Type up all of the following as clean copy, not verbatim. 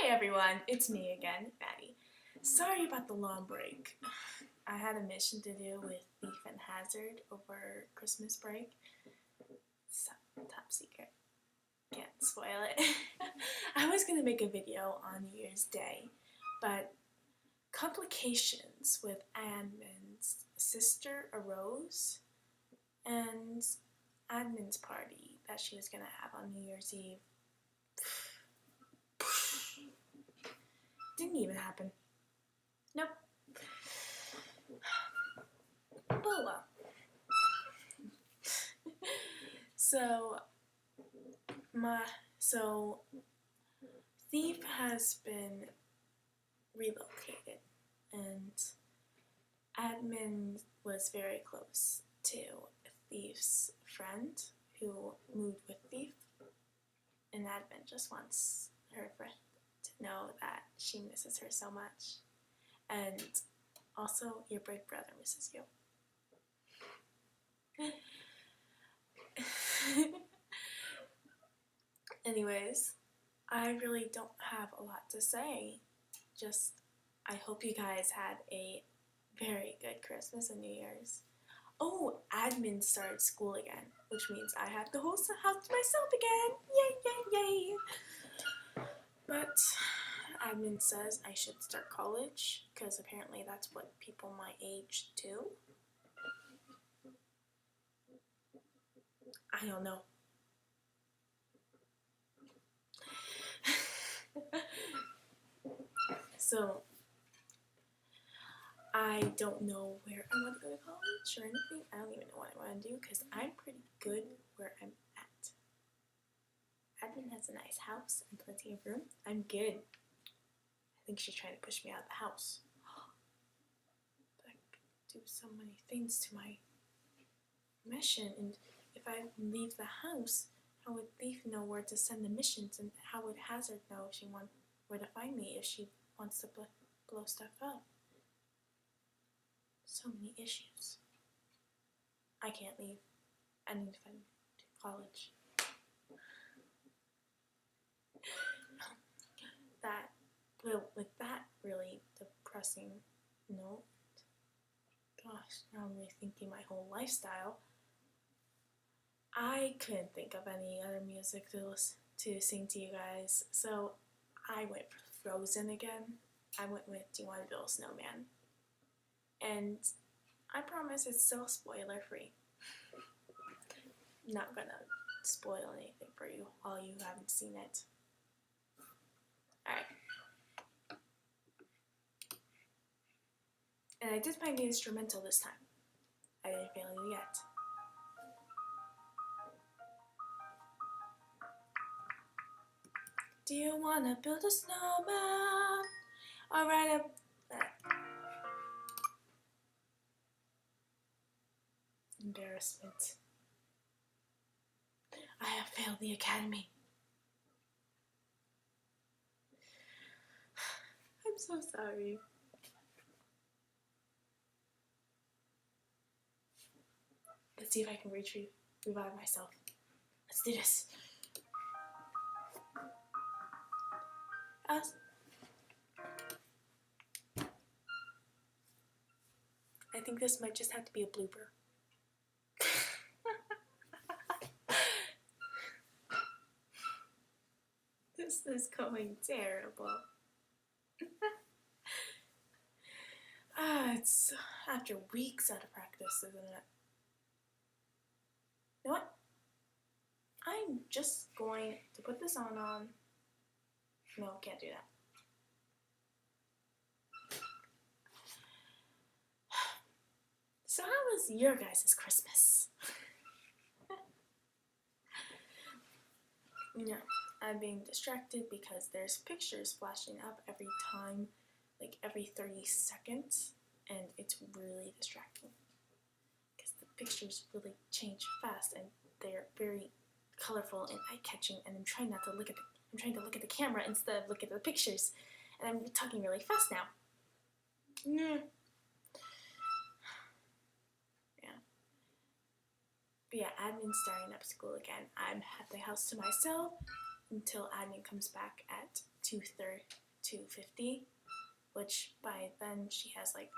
Hi everyone, it's me again, Maddie. Sorry about the long break. I had a mission to do with Thief and Hazard over Christmas break. So, top secret. Can't spoil it. I was going to make a video on New Year's Day, but complications with Admin's sister arose, and Admin's party that she was going to have on New Year's Eve didn't even happen. Nope. Oh well. So Thief has been relocated, and Admin was very close to Thief's friend who moved with Thief, and Admin just wants her friend to know that she misses her so much, and also your big brother misses you. Anyways, I really don't have a lot to say. Just, I hope you guys had a very good Christmas and New Year's. Oh, Admin started school again, which means I have the whole house to myself again. Yay, yay, yay. But Admin says I should start college, because apparently that's what people my age do. I don't know. So, I don't know where I want to go to college or anything. I don't even know what I want to do because I'm pretty good where I'm at. Admin has a nice house and plenty of room. I'm good. I think she's trying to push me out of the house. But I could do so many things to my mission, and if I leave the house, how would Thief know where to send the missions, and how would Hazard know if she wants where to find me if she wants to blow stuff up? So many issues. I can't leave. I need to find college. With that really depressing note, gosh, now I'm rethinking my whole lifestyle. I couldn't think of any other music to sing to you guys, so I went for Frozen again. I went with Do You Want to Build a Snowman? And I promise it's still spoiler free. Not gonna spoil anything for you, all you haven't seen it. Alright. And I did find the instrumental this time. I didn't fail you yet. Do you wanna build a snowman? Or write Embarrassment. I have failed the academy. I'm so sorry. Let's see if I can revive myself. Let's do this. I think this might just have to be a blooper. This is going terrible. It's after weeks out of practice, isn't it? You know what? I'm just going to put this on. No, can't do that. So how was your guys' Christmas? Yeah, I'm being distracted because there's pictures flashing up every time, like every 30 seconds, and it's really distracting because the pictures really change fast and they're very colorful and eye-catching, and I'm trying to look at the camera instead of look at the pictures, and I'm talking really fast now. Yeah. But yeah, Admin's starting up school again. I'm at the house to myself until Admin comes back at 250, which by then she has like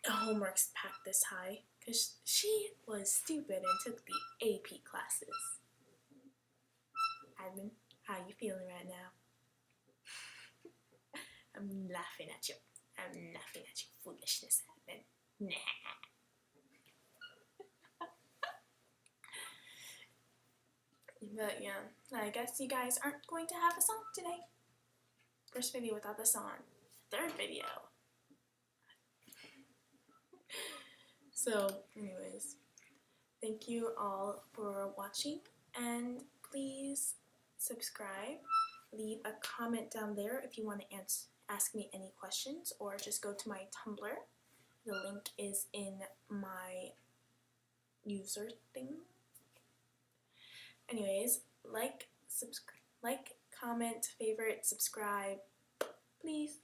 homeworks packed this high because she was stupid and took the AP classes. Admin, how you feeling right now? I'm laughing at you. I'm laughing at your foolishness, Admin. Nah. But yeah, I guess you guys aren't going to have a song today. First video without the song. Third video. So, anyways, thank you all for watching, and please subscribe. Leave a comment down there if you want to ask me any questions, or just go to my Tumblr. The link is in my user thing. Anyways, like, comment, favorite, subscribe, please.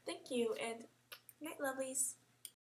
Thank you, and night, lovelies.